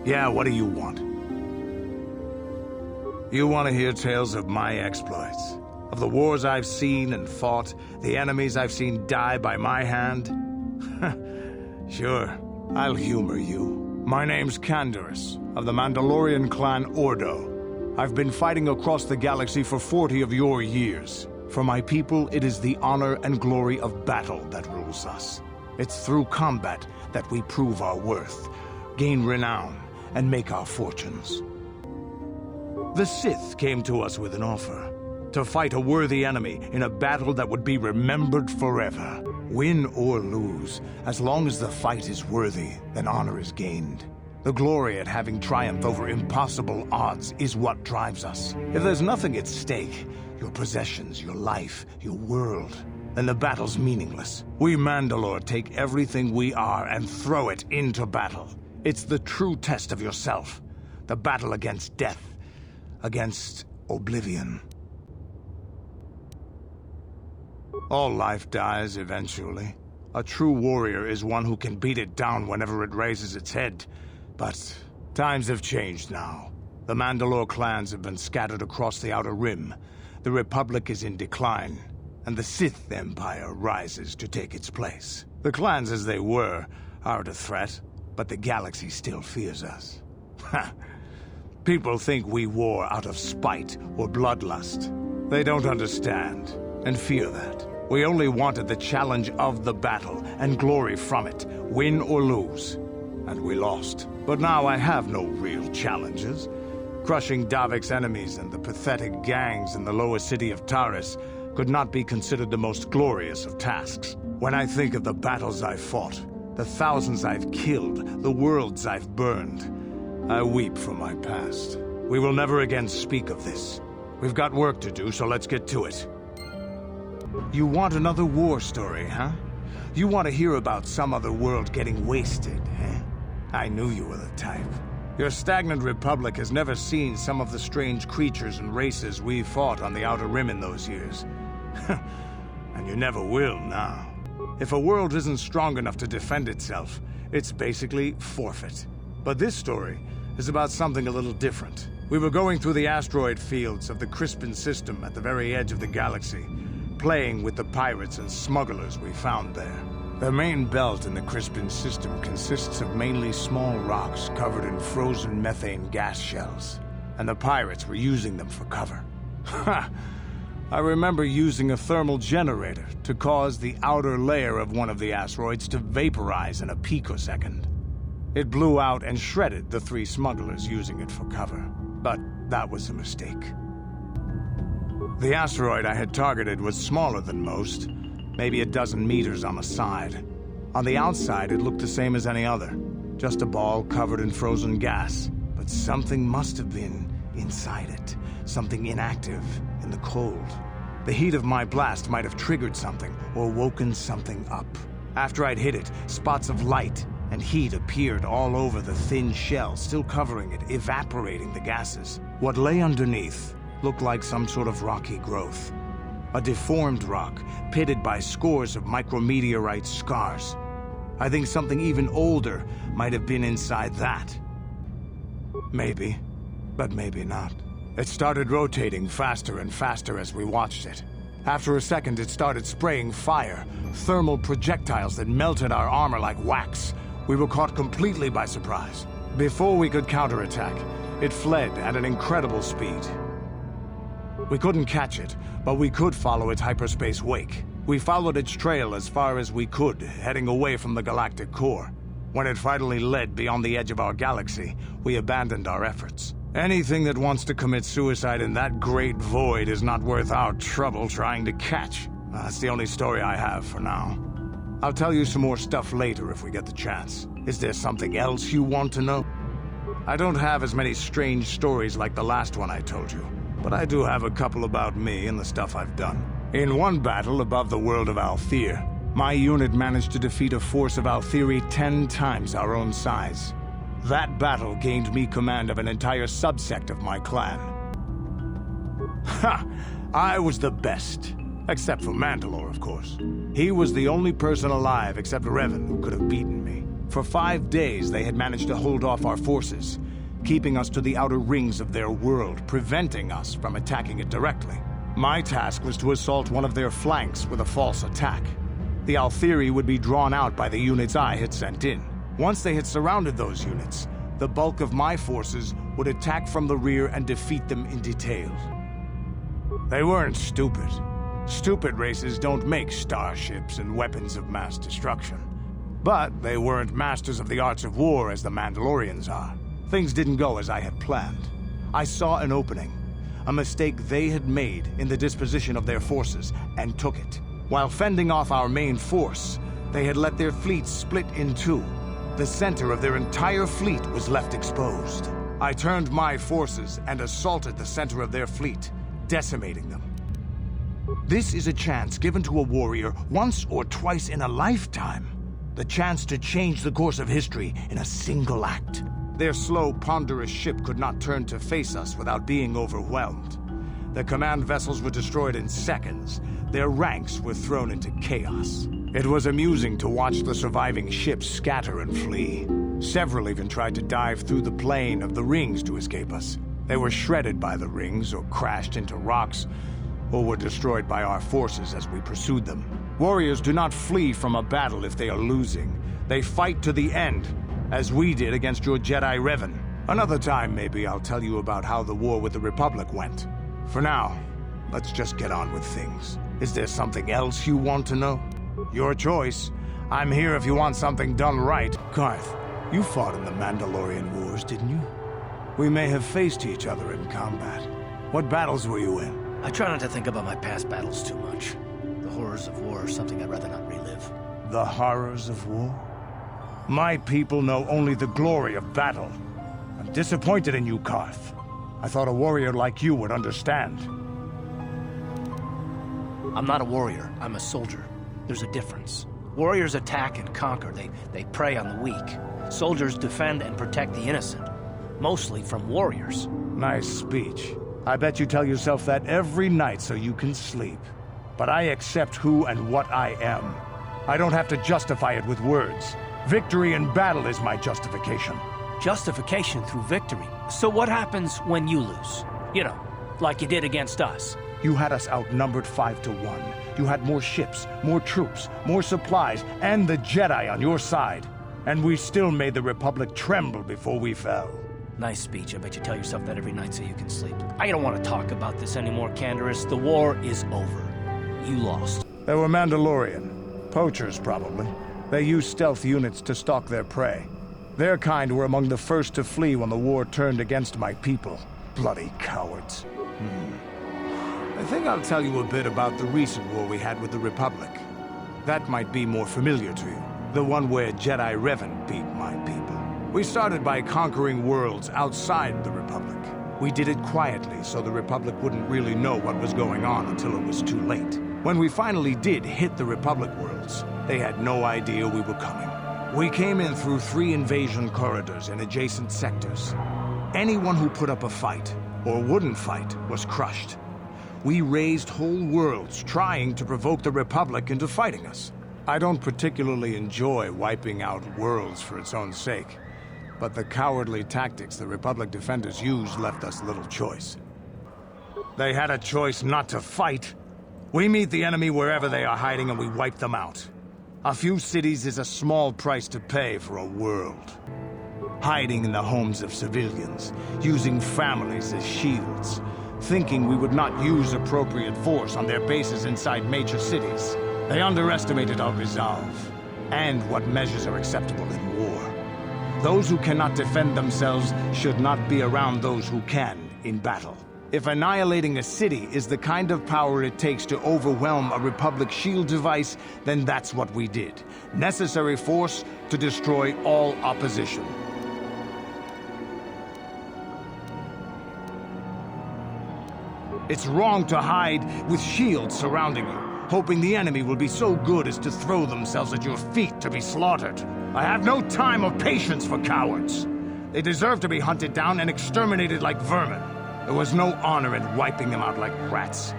Yeah, what do you want? You want to hear tales of my exploits? Of the wars I've seen and fought, the enemies I've seen die by my hand? Sure, I'll humor you. My name's Candaris, of the Mandalorian clan Ordo. I've been fighting across the galaxy for 40 of your years. For my people, it is the honor and glory of battle that rules us. It's through combat that we prove our worth, gain renown, and make our fortunes. The Sith came to us with an offer. To fight a worthy enemy in a battle that would be remembered forever. Win or lose, as long as the fight is worthy, then honor is gained. The glory at having triumphed over impossible odds is what drives us. If there's nothing at stake, your possessions, your life, your world, then the battle's meaningless. We Mandalore take everything we are and throw it into battle. It's the true test of yourself. The battle against death. Against oblivion. All life dies eventually. A true warrior is one who can beat it down whenever it raises its head. But times have changed now. The Mandalore clans have been scattered across the Outer Rim. The Republic is in decline, and the Sith Empire rises to take its place. The clans as they were aren't a threat, but the galaxy still fears us. Ha! People think we war out of spite or bloodlust. They don't understand, and fear that. We only wanted the challenge of the battle, and glory from it, win or lose. And we lost. But now I have no real challenges. Crushing Davik's enemies and the pathetic gangs in the lower city of Taris could not be considered the most glorious of tasks. When I think of the battles I've fought, the thousands I've killed, the worlds I've burned, I weep for my past. We will never again speak of this. We've got work to do, so let's get to it. You want another war story, huh? You want to hear about some other world getting wasted, eh? I knew you were the type. Your stagnant republic has never seen some of the strange creatures and races we fought on the Outer Rim in those years. And you never will now. If a world isn't strong enough to defend itself, it's basically forfeit. But this story is about something a little different. We were going through the asteroid fields of the Crispin system at the very edge of the galaxy, playing with the pirates and smugglers we found there. The main belt in the Crispin system consists of mainly small rocks covered in frozen methane gas shells, and the pirates were using them for cover. Ha! I remember using a thermal generator to cause the outer layer of one of the asteroids to vaporize in a picosecond. It blew out and shredded the 3 smugglers using it for cover. But that was a mistake. The asteroid I had targeted was smaller than most, maybe a dozen meters on the side. On the outside, it looked the same as any other, just a ball covered in frozen gas. But something must have been inside it, something inactive in the cold. The heat of my blast might have triggered something or woken something up. After I'd hit it, spots of light and heat appeared all over the thin shell, still covering it, evaporating the gases. What lay underneath looked like some sort of rocky growth. A deformed rock, pitted by scores of micrometeorite scars. I think something even older might have been inside that. Maybe, but maybe not. It started rotating faster and faster as we watched it. After a second, it started spraying fire, thermal projectiles that melted our armor like wax. We were caught completely by surprise. Before we could counterattack, it fled at an incredible speed. We couldn't catch it, but we could follow its hyperspace wake. We followed its trail as far as we could, heading away from the galactic core. When it finally led beyond the edge of our galaxy, we abandoned our efforts. Anything that wants to commit suicide in that great void is not worth our trouble trying to catch. That's the only story I have for now. I'll tell you some more stuff later if we get the chance. Is there something else you want to know? I don't have as many strange stories like the last one I told you, but I do have a couple about me and the stuff I've done. In one battle above the world of Althir, my unit managed to defeat a force of Althiri 10 times our own size. That battle gained me command of an entire subsect of my clan. Ha! I was the best. Except for Mandalore, of course. He was the only person alive except Revan who could have beaten me. For 5 days, they had managed to hold off our forces, keeping us to the outer rings of their world, preventing us from attacking it directly. My task was to assault one of their flanks with a false attack. The Althiri would be drawn out by the units I had sent in. Once they had surrounded those units, the bulk of my forces would attack from the rear and defeat them in detail. They weren't stupid. Stupid races don't make starships and weapons of mass destruction. But they weren't masters of the arts of war as the Mandalorians are. Things didn't go as I had planned. I saw an opening, a mistake they had made in the disposition of their forces, and took it. While fending off our main force, they had let their fleet split in two. The center of their entire fleet was left exposed. I turned my forces and assaulted the center of their fleet, decimating them. This is a chance given to a warrior once or twice in a lifetime. The chance to change the course of history in a single act. Their slow, ponderous ship could not turn to face us without being overwhelmed. The command vessels were destroyed in seconds. Their ranks were thrown into chaos. It was amusing to watch the surviving ships scatter and flee. Several even tried to dive through the plane of the rings to escape us. They were shredded by the rings, or crashed into rocks, or were destroyed by our forces as we pursued them. Warriors do not flee from a battle if they are losing. They fight to the end, as we did against your Jedi Revan. Another time, maybe, I'll tell you about how the war with the Republic went. For now, let's just get on with things. Is there something else you want to know? Your choice. I'm here if you want something done right. Carth, you fought in the Mandalorian Wars, didn't you? We may have faced each other in combat. What battles were you in? I try not to think about my past battles too much. The horrors of war are something I'd rather not relive. The horrors of war? My people know only the glory of battle. I'm disappointed in you, Carth. I thought a warrior like you would understand. I'm not a warrior, I'm a soldier. There's a difference. Warriors attack and conquer, they prey on the weak. Soldiers defend and protect the innocent. Mostly from warriors. Nice speech. I bet you tell yourself that every night so you can sleep. But I accept who and what I am. I don't have to justify it with words. Victory in battle is my justification. Justification through victory. So what happens when you lose? You know, like you did against us. You had us outnumbered 5-1. You had more ships, more troops, more supplies, and the Jedi on your side. And we still made the Republic tremble before we fell. Nice speech. I bet you tell yourself that every night so you can sleep. I don't want to talk about this anymore, Candaris. The war is over. You lost. They were Mandalorian. Poachers, probably. They used stealth units to stalk their prey. Their kind were among the first to flee when the war turned against my people. Bloody cowards. I think I'll tell you a bit about the recent war we had with the Republic. That might be more familiar to you. The one where Jedi Revan beat my people. We started by conquering worlds outside the Republic. We did it quietly so the Republic wouldn't really know what was going on until it was too late. When we finally did hit the Republic worlds, they had no idea we were coming. We came in through 3 invasion corridors in adjacent sectors. Anyone who put up a fight, or wouldn't fight, was crushed. We razed whole worlds trying to provoke the Republic into fighting us. I don't particularly enjoy wiping out worlds for its own sake, but the cowardly tactics the Republic defenders used left us little choice. They had a choice not to fight. We meet the enemy wherever they are hiding and we wipe them out. A few cities is a small price to pay for a world. Hiding in the homes of civilians, using families as shields, thinking we would not use appropriate force on their bases inside major cities. They underestimated our resolve, and what measures are acceptable in war. Those who cannot defend themselves should not be around those who can in battle. If annihilating a city is the kind of power it takes to overwhelm a Republic shield device, then that's what we did. Necessary force to destroy all opposition. It's wrong to hide with shields surrounding you, hoping the enemy will be so good as to throw themselves at your feet to be slaughtered. I have no time or patience for cowards. They deserve to be hunted down and exterminated like vermin. There was no honor in wiping them out like rats.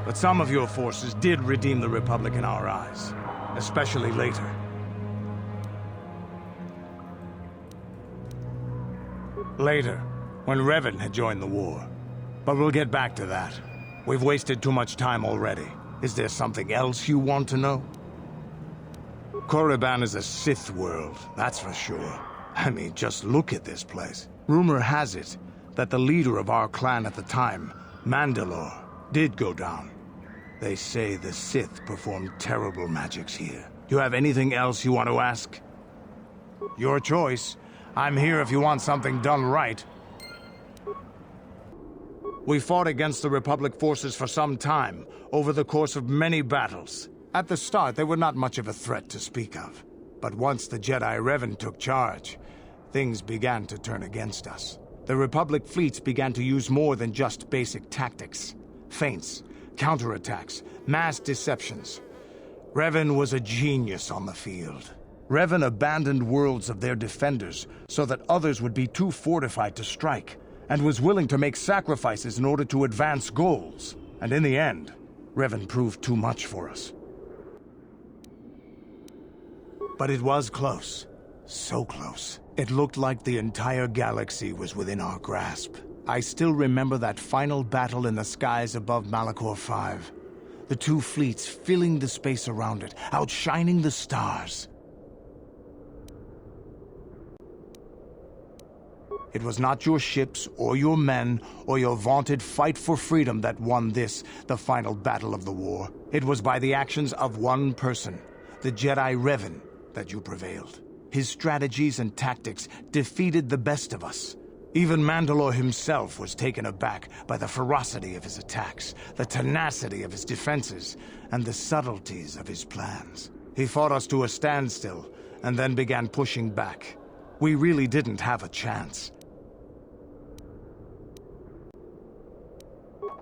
But some of your forces did redeem the Republic in our eyes, especially later. Later, when Revan had joined the war. But we'll get back to that. We've wasted too much time already. Is there something else you want to know? Korriban is a Sith world, that's for sure. I mean, just look at this place. Rumor has it that the leader of our clan at the time, Mandalore, did go down. They say the Sith performed terrible magics here. Do you have anything else you want to ask? Your choice. I'm here if you want something done right. We fought against the Republic forces for some time, over the course of many battles. At the start, they were not much of a threat to speak of. But once the Jedi Revan took charge, things began to turn against us. The Republic fleets began to use more than just basic tactics. Feints, counterattacks, mass deceptions. Revan was a genius on the field. Revan abandoned worlds of their defenders so that others would be too fortified to strike, and was willing to make sacrifices in order to advance goals. And in the end, Revan proved too much for us. But it was close. So close. It looked like the entire galaxy was within our grasp. I still remember that final battle in the skies above Malachor 5. The two fleets filling the space around it, outshining the stars. It was not your ships, or your men, or your vaunted fight for freedom that won this, the final battle of the war. It was by the actions of one person, the Jedi Revan, that you prevailed. His strategies and tactics defeated the best of us. Even Mandalore himself was taken aback by the ferocity of his attacks, the tenacity of his defenses, and the subtleties of his plans. He fought us to a standstill, and then began pushing back. We really didn't have a chance.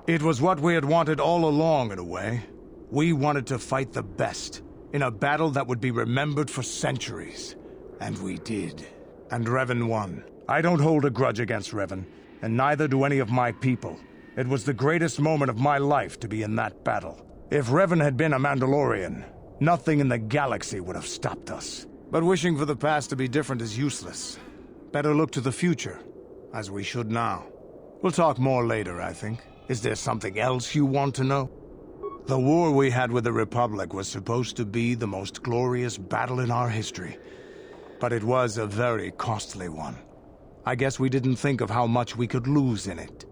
It was what we had wanted all along, in a way. We wanted to fight the best, in a battle that would be remembered for centuries. And we did. And Revan won. I don't hold a grudge against Revan, and neither do any of my people. It was the greatest moment of my life to be in that battle. If Revan had been a Mandalorian, nothing in the galaxy would have stopped us. But wishing for the past to be different is useless. Better look to the future, as we should now. We'll talk more later, I think. Is there something else you want to know? The war we had with the Republic was supposed to be the most glorious battle in our history. But it was a very costly one. I guess we didn't think of how much we could lose in it.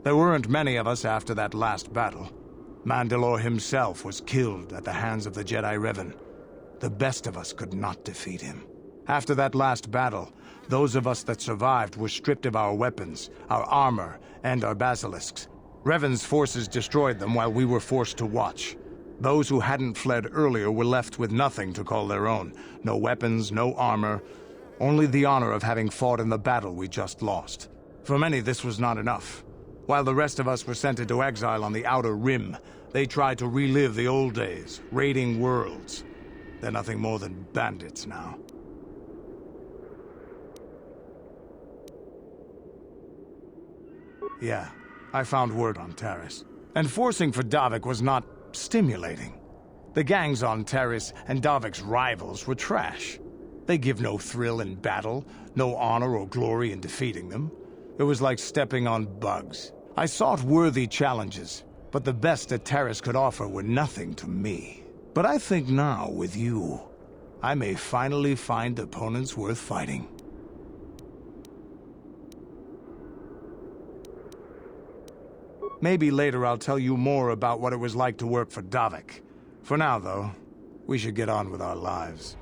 There weren't many of us after that last battle. Mandalore himself was killed at the hands of the Jedi Revan. The best of us could not defeat him. After that last battle, those of us that survived were stripped of our weapons, our armor, and our basilisks. Revan's forces destroyed them while we were forced to watch. Those who hadn't fled earlier were left with nothing to call their own. No weapons, no armor, only the honor of having fought in the battle we just lost. For many, this was not enough. While the rest of us were sent into exile on the Outer Rim, they tried to relive the old days, raiding worlds. They're nothing more than bandits now. Yeah, I found word on Taris. And forcing for Davik was not stimulating. The gangs on Taris and Davik's rivals were trash. They give no thrill in battle, no honor or glory in defeating them. It was like stepping on bugs. I sought worthy challenges, but the best that Taris could offer were nothing to me. But I think now, with you, I may finally find opponents worth fighting. Maybe later I'll tell you more about what it was like to work for Davik. For now, though, we should get on with our lives.